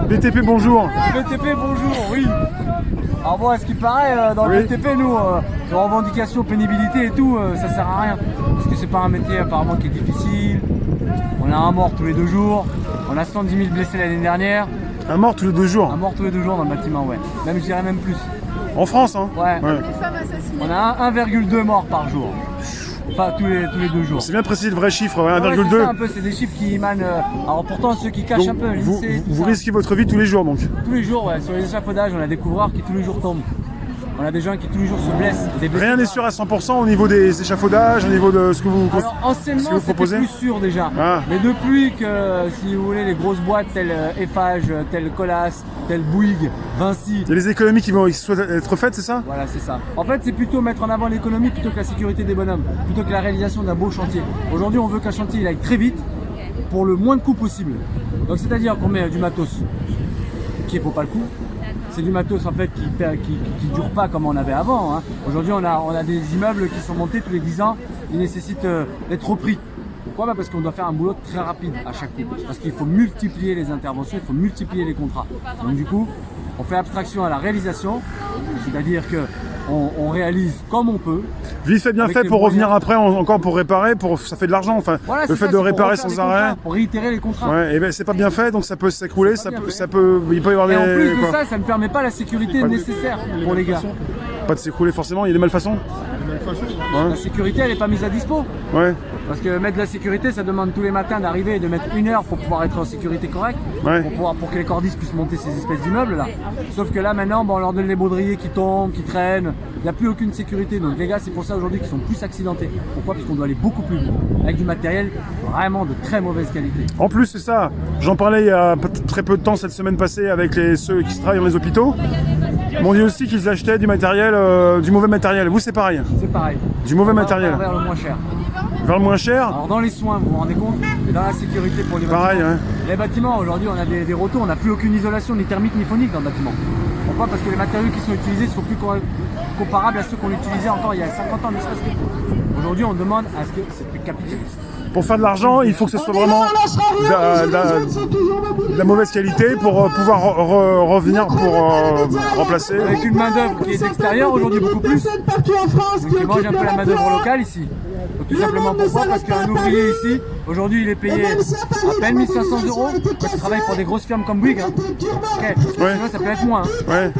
BTP, bonjour. BTP, bonjour, oui. Alors bon, à ce qui paraît, dans le BTP, nous, les revendications, pénibilité et tout, ça sert à rien. Parce que c'est pas un métier apparemment qui est difficile. On a un mort tous les 2 jours. On a 110 000 blessés l'année dernière. Un mort tous les 2 jours. Un mort tous les 2 jours dans le bâtiment, ouais. Même, je dirais même plus. En France, hein. Ouais. Une femme assassinée. On a 1,2 morts par jour. Enfin, tous les 2 jours. C'est bien précis le vrai chiffre, ouais, Ouais, 1,2. c'est ça, un peu, c'est des chiffres qui émanent. Alors pourtant, ceux qui cachent Donc, un peu vous, l'INSEE, tout vous ça. risquez votre vie tous les jours, donc. Tous les jours, ouais. Sur les échafaudages, on a des couvreurs qui tous les jours tombent. On a des gens qui tous les jours se blessent. Des blessés Rien n'est sûr à 100% au niveau des échafaudages, au niveau de ce que vous, Alors ce que anciennement vous c'était proposez. plus sûr déjà, Ah. mais depuis que, si vous voulez, les grosses boîtes telles Eiffage, telles Colas, telles Bouygues, Vinci, Il y a les économies qui vont être faites, c'est ça? voilà c'est ça. En fait c'est plutôt mettre en avant l'économie plutôt que la sécurité des bonhommes, plutôt que la réalisation d'un beau chantier. Aujourd'hui on veut qu'un chantier il aille très vite pour le moins de coûts possible. Donc c'est-à-dire qu'on met du matos qui ne vaut pas le coup. C'est du matos en fait qui dure pas comme on avait avant. Hein. Aujourd'hui on a des immeubles qui sont montés tous les 10 ans, ils nécessitent d'être repris. Pourquoi? Parce qu'on doit faire un boulot très rapide à chaque coup. Parce qu'il faut multiplier les interventions, il faut multiplier les contrats. Donc du coup, on fait abstraction à la réalisation, c'est-à-dire que on réalise comme on peut. Vite fait, bien Avec fait les pour revenir moyens. après encore pour réparer, ça fait de l'argent. Enfin, Voilà, le c'est fait ça, de c'est pour réparer refaire sans les arrêt. contrats, pour réitérer les contrats. Ouais, et ben c'est pas bien fait, donc ça peut s'écrouler, C'est pas bien fait. il peut y avoir Et des. en plus de quoi. ça, ça ne permet pas la sécurité nécessaire pour les gars. Pas de s'écrouler forcément, il y a des malfaçons. La sécurité, elle n'est pas mise à dispo. Ouais, Parce que mettre de la sécurité, ça demande tous les matins d'arriver et de mettre 1 heure pour pouvoir être en sécurité correcte, Ouais. pour que les cordistes puissent monter ces espèces d'immeubles là. Sauf que là maintenant, on leur donne les baudriers qui tombent, qui traînent, il n'y a plus aucune sécurité. Donc les gars, c'est pour ça aujourd'hui qu'ils sont plus accidentés. Pourquoi? Parce qu'on doit aller beaucoup plus vite, avec du matériel vraiment de très mauvaise qualité. En plus, c'est ça. J'en parlais il y a très peu de temps cette semaine passée avec ceux qui travaillent dans les hôpitaux. Ils m'ont dit aussi qu'ils achetaient du matériel, du mauvais matériel. Vous, c'est pareil. C'est pareil. Du mauvais On va matériel. vers le moins cher. Vers le moins cher. Alors dans les soins, vous vous rendez compte, et dans la sécurité pour les Pareil, bâtiments. hein. Les bâtiments, aujourd'hui, on a des rotors, on n'a plus aucune isolation, ni thermique, ni phonique dans le bâtiment. Pourquoi? Parce que les matériaux qui sont utilisés sont plus comparables à ceux qu'on utilisait encore il y a 50 ans, ne serait-ce que. Aujourd'hui, on demande à ce que c'est plus capitaliste. Pour faire de l'argent, il faut que ce soit vraiment de la mauvaise qualité pour pouvoir revenir pour remplacer. Avec une main-d'œuvre qui est extérieure, aujourd'hui beaucoup plus. Donc ils mangent un peu la main-d'œuvre locale ici. Donc, tout simplement pourquoi? Parce qu'un ouvrier ici, aujourd'hui il est payé à peine 1 500 € quand il travaille pour des grosses firmes comme Bouygues. Hein. Okay. Ouais. Sinon ça peut être moins. Hein. Ouais.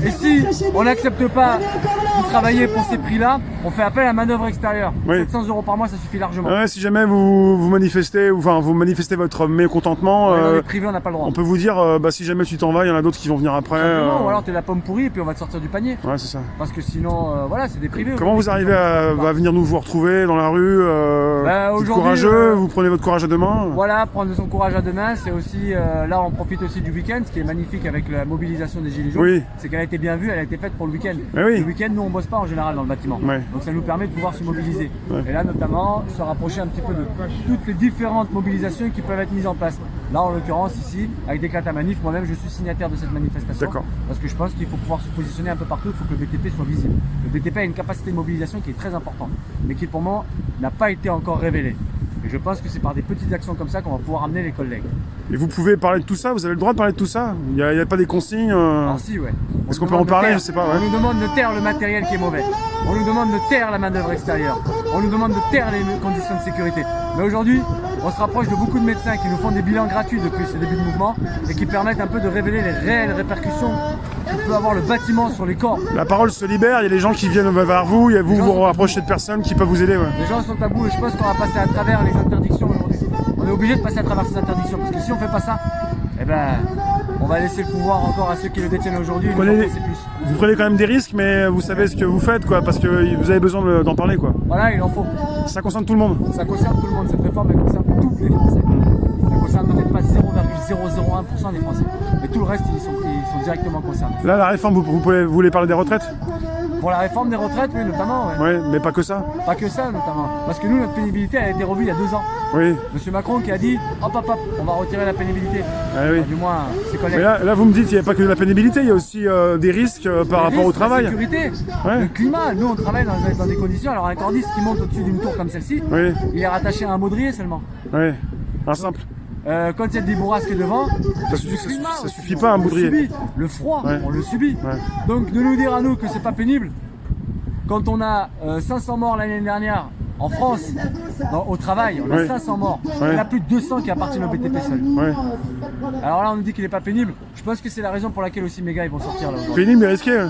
Et si on n'accepte pas de travailler pour ces prix-là, on fait appel à main-d'œuvre extérieure. Oui. 700 € par mois, ça suffit largement. Ouais, si jamais vous manifestez, vous manifestez votre mécontentement, Dans les privés, on n'a pas le droit. on peut vous dire, si jamais tu t'en vas, il y en a d'autres qui vont venir après. Simplement, ou alors t'es la pomme pourrie et puis on va te sortir du panier. Ouais, c'est ça. Parce que sinon, voilà, c'est des privés. Comment vous arrivez à venir vous retrouver dans la rue vous êtes aujourd'hui, courageux, vous prenez votre courage à deux mains. Voilà, prendre son courage à deux mains, c'est aussi, là on profite aussi du week-end, ce qui est magnifique avec la mobilisation des Gilets jaunes, Oui. c'est qu'elle a été bien vue, elle a été faite pour le week-end. Eh oui. Le week-end, nous on bosse pas en général dans le bâtiment, Ouais. donc ça nous permet de pouvoir se mobiliser. Ouais. Et là notamment, se rapprocher un petit peu de toutes les différentes mobilisations qui peuvent être mises en place. Là en l'occurrence ici, avec des à manif, moi-même je suis signataire de cette manifestation. D'accord. Parce que je pense qu'il faut pouvoir se positionner un peu partout, il faut que le BTP soit visible. Le BTP a une capacité de mobilisation qui est très importante, mais qui pour moi n'a pas été encore révélée. Et je pense que c'est par des petites actions comme ça qu'on va pouvoir amener les collègues. Et vous pouvez parler de tout ça, vous avez le droit de parler de tout ça. Il n'y a pas des consignes. Alors si, ouais. Est-ce On qu'on nous peut en demande de parler? taire. Je sais pas, ouais. On nous demande de taire le matériel qui est mauvais. On nous demande de taire la main-d'œuvre extérieure. On nous demande de taire les conditions de sécurité. Mais aujourd'hui, on se rapproche de beaucoup de médecins qui nous font des bilans gratuits depuis ce début de mouvement et qui permettent un peu de révéler les réelles répercussions que peut avoir le bâtiment sur les corps. La parole se libère, il y a des gens qui viennent vers vous, il y a vous gens vous sont- rapprochez de personnes qui peuvent vous aider. Ouais. Les gens sont à bout et je pense qu'on va passer à travers les interdictions aujourd'hui. On est obligé de passer à travers ces interdictions parce que si on fait pas ça, eh ben, on va laisser le pouvoir encore à ceux qui le détiennent aujourd'hui. Vous prenez, vous prenez quand même des risques, mais vous savez ce que vous faites, quoi, parce que vous avez besoin d'en parler, quoi. Voilà, il en faut. Ça concerne tout le monde. Ça concerne tout le monde, cette réforme elle concerne tous les Français. Ça concerne peut-être pas 0,001% des Français, mais tout le reste ils sont directement concernés. Là, la réforme, vous voulez parler des retraites? Pour la réforme des retraites, oui, notamment. Ouais. Ouais, mais pas que ça. Pas que ça, notamment. Parce que nous, notre pénibilité elle a été revue il y a 2 ans. Oui. Monsieur Macron qui a dit hop, on va retirer la pénibilité. Ah oui. Enfin, du moins, ses collègues. Mais là, vous me dites, il n'y a pas que de la pénibilité, il y a aussi des risques par rapport au travail. La sécurité, Ouais. le climat. Nous, on travaille dans des conditions. Alors, un cordiste qui monte au-dessus d'une tour comme celle-ci, Oui, il est rattaché à un baudrier seulement. oui. Un simple. quand il y a des bourrasques devant, ça suffit pas un boudrier. Subit. Le froid, on le subit. Donc de nous dire à nous que c'est pas pénible, quand on a 500 morts l'année dernière en France, au travail, on a 500 morts. Il y en a plus de 200 qui appartiennent au BTP seul. Alors là, on nous dit qu'il n'est pas pénible. Je pense que c'est la raison pour laquelle aussi mes gars ils vont sortir là. Pénible mais risqué.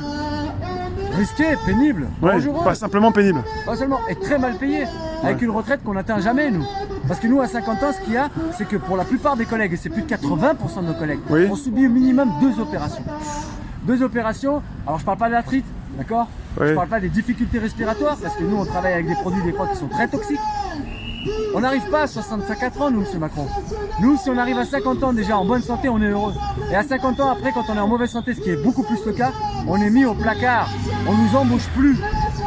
Risqué, pénible, dangereux. Pas simplement pénible. Pas seulement, et très mal payé, avec une retraite qu'on n'atteint jamais nous. Parce que nous à 50 ans, ce qu'il y a, c'est que pour la plupart des collègues, et c'est plus de 80% de nos collègues, on subit au minimum 2 opérations. 2 opérations, alors je parle pas de l'arthrite, d'accord? Je parle pas des difficultés respiratoires, parce que nous on travaille avec des produits des fois qui sont très toxiques. On n'arrive pas à 65 ans nous, monsieur Macron. Nous, si on arrive à 50 ans déjà en bonne santé, on est heureux. Et à 50 ans après, quand on est en mauvaise santé, ce qui est beaucoup plus le cas, on est mis au placard. On nous embauche plus.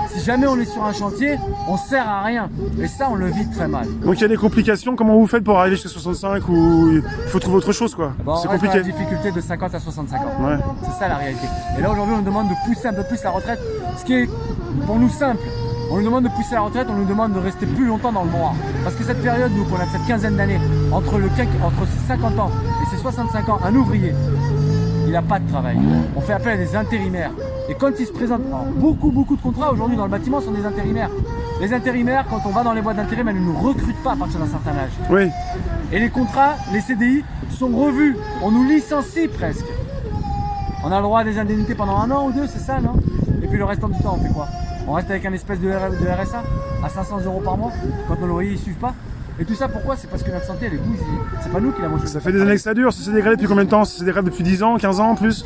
Si jamais on est sur un chantier, on sert à rien. Et ça, on le vit très mal. Donc il y a des complications. Comment vous faites pour arriver jusqu'à 65 ou il faut trouver autre chose quoi? C'est compliqué. La difficulté de 50 à 65 ans. C'est ça la réalité. Et là aujourd'hui, on nous demande de pousser un peu plus la retraite, ce qui est pour nous simple. On nous demande de pousser la retraite, on nous demande de rester plus longtemps dans le noir. Parce que cette période, nous, qu'on a cette quinzaine d'années, entre ses 50 ans et ses 65 ans, un ouvrier, il n'a pas de travail. On fait appel à des intérimaires. Et quand ils se présentent, beaucoup de contrats aujourd'hui dans le bâtiment sont des intérimaires. Les intérimaires, quand on va dans les boîtes d'intérim, elles ne nous recrutent pas à partir d'un certain âge. Et les contrats, les CDI, sont revus. On nous licencie presque. On a le droit à des indemnités pendant 1 an ou 2, c'est ça, non? Et puis le restant du temps, on fait quoi? On reste avec un espèce de RSA à 500 € par mois quand nos loyers ne suivent pas. Et tout ça pourquoi? C'est parce que notre santé elle est bousillée. C'est pas nous qui l'avons choisi. Ça fait des années que ça dure. Ça s'est dégradé depuis combien de temps? Ça s'est dégradé depuis 10 ans, 15 ans, plus?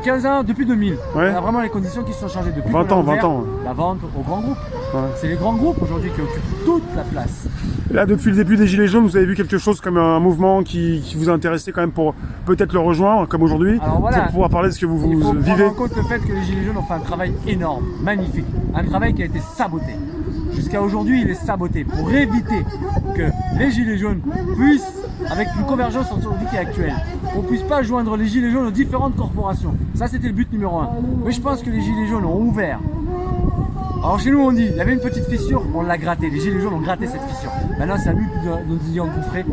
15 ans, depuis 2000. On a vraiment les conditions qui se sont changées depuis 20 ans. La vente aux grands groupes. C'est les grands groupes aujourd'hui qui occupent toute la place. Là, depuis le début des Gilets jaunes, vous avez vu quelque chose comme un mouvement qui vous a intéressé quand même pour peut-être le rejoindre, comme aujourd'hui, pour pouvoir parler de ce que vous vivez. Il faut prendre en compte le fait que les Gilets jaunes ont fait un travail énorme, magnifique. Un travail qui a été saboté. Jusqu'à aujourd'hui, il est saboté pour éviter que les Gilets jaunes puissent, avec une convergence aujourd'hui qui est actuelle, qu'on ne puisse pas joindre les Gilets jaunes aux différentes corporations. Ça, c'était le but numéro 1. Mais je pense que les Gilets jaunes ont ouvert. Alors chez nous, on dit, il y avait une petite fissure, on l'a grattée. Les Gilets jaunes ont gratté cette fissure. Maintenant, c'est à nous de nous y engouffrer,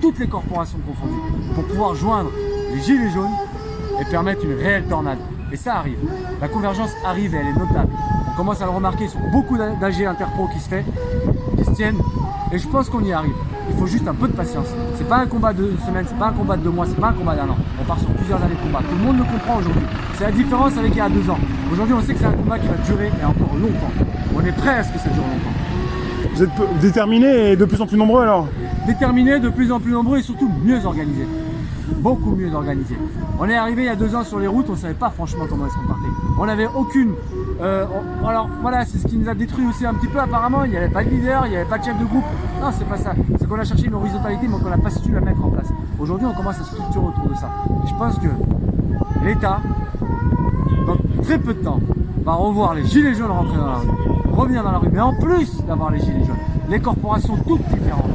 toutes les corporations confondues, pour pouvoir joindre les Gilets jaunes et permettre une réelle tornade. Et ça arrive. La convergence arrive et elle est notable. On commence à le remarquer sur beaucoup d'AG interpro qui se tiennent. Et je pense qu'on y arrive. Il faut juste un peu de patience. C'est pas un combat de 1 semaine, c'est pas un combat de 2 mois, c'est pas un combat d'1 an. On part sur plusieurs années de combat. Tout le monde le comprend aujourd'hui. C'est la différence avec il y a 2 ans. Aujourd'hui, on sait que c'est un combat qui va durer et encore longtemps. On est prêt à ce que ça dure longtemps. Vous êtes déterminés et de plus en plus nombreux alors? Déterminés, de plus en plus nombreux et surtout mieux organisés. Beaucoup mieux organisés. On est arrivé il y a 2 ans sur les routes, on ne savait pas franchement comment est-ce qu'on partait. On n'avait aucune... alors voilà, c'est ce qui nous a détruit aussi un petit peu apparemment. Il n'y avait pas de leader, il n'y avait pas de chef de groupe. Non, c'est pas ça. C'est qu'on a cherché une horizontalité mais qu'on n'a pas su la mettre en place. Aujourd'hui, on commence à structurer autour de ça. Et je pense que l'État, dans très peu de temps, va revoir les gilets jaunes rentrer dans la rue, revenir dans la rue. Mais en plus d'avoir les gilets jaunes, les corporations toutes différentes,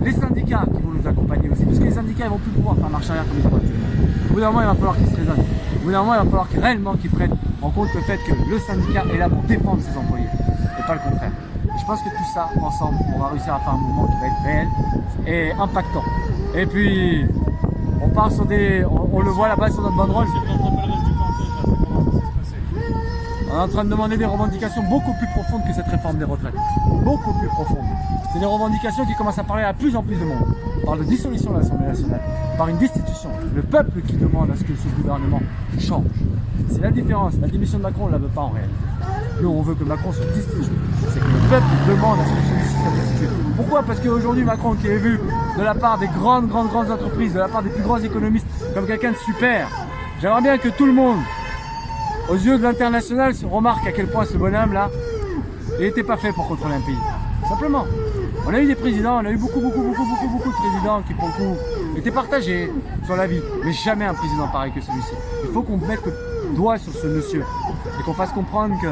les syndicats qui vont nous accompagner aussi, parce que les syndicats ils vont plus pouvoir faire marche arrière comme ils font actuellement. Au bout d'un moment, il va falloir qu'ils se raisonnent. Au bout d'un moment, il va falloir réellement qu'ils prennent en compte le fait que le syndicat est là pour défendre ses employés, et pas le contraire. Et je pense que tout ça, ensemble, on va réussir à faire un mouvement qui va être réel et impactant. Et puis, on part sur des... On le voit là-bas sur notre banderole. On est en train de demander des revendications beaucoup plus profondes que cette réforme des retraites. Beaucoup plus profondes. C'est des revendications qui commencent à parler à plus en plus de monde. On parle de dissolution de l'Assemblée nationale, par une destitution. Le peuple qui demande à ce que ce gouvernement change. C'est la différence. La démission de Macron, on ne la veut pas en réalité. Nous, on veut que Macron soit destitué. C'est que le peuple demande à ce que celui-ci soit destitué. Pourquoi? Parce qu'aujourd'hui, Macron, qui est vu de la part des grandes entreprises, de la part des plus grands économistes, comme quelqu'un de super, j'aimerais bien que tout le monde, aux yeux de l'international, se remarque à quel point ce bonhomme-là, il n'était pas fait pour contrôler un pays. Simplement. On a eu des présidents, on a eu beaucoup de présidents qui, pour le coup, étaient partagés sur la vie. Mais jamais un président pareil que celui-ci. Il faut qu'on mette le doigt sur ce monsieur et qu'on fasse comprendre que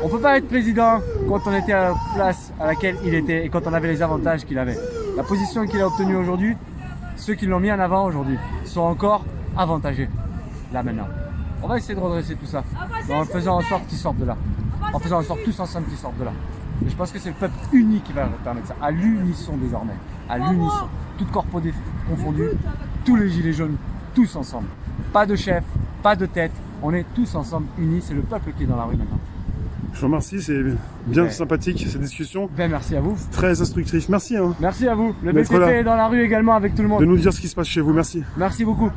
on ne peut pas être président quand on était à la place à laquelle il était et quand on avait les avantages qu'il avait. La position qu'il a obtenue aujourd'hui, ceux qui l'ont mis en avant aujourd'hui, sont encore avantagés. Là maintenant. On va essayer de redresser tout ça en faisant en sorte qu'ils sortent de là. En faisant en sorte tous ensemble qu'ils sortent de là. Et je pense que c'est le peuple uni qui va permettre ça, à l'unisson désormais. à l'unisson, toutes corpos confondues, tous les gilets jaunes, tous ensemble. Pas de chef, pas de tête, on est tous ensemble unis, c'est le peuple qui est dans la rue maintenant. Je vous remercie, c'est bien Ouais. sympathique cette discussion. Ben merci à vous. Très instructif. Merci hein, Merci à vous. Le D'être BTP là. est dans la rue également avec tout le de monde. nous dire ce qui se passe chez vous. Merci. Merci beaucoup.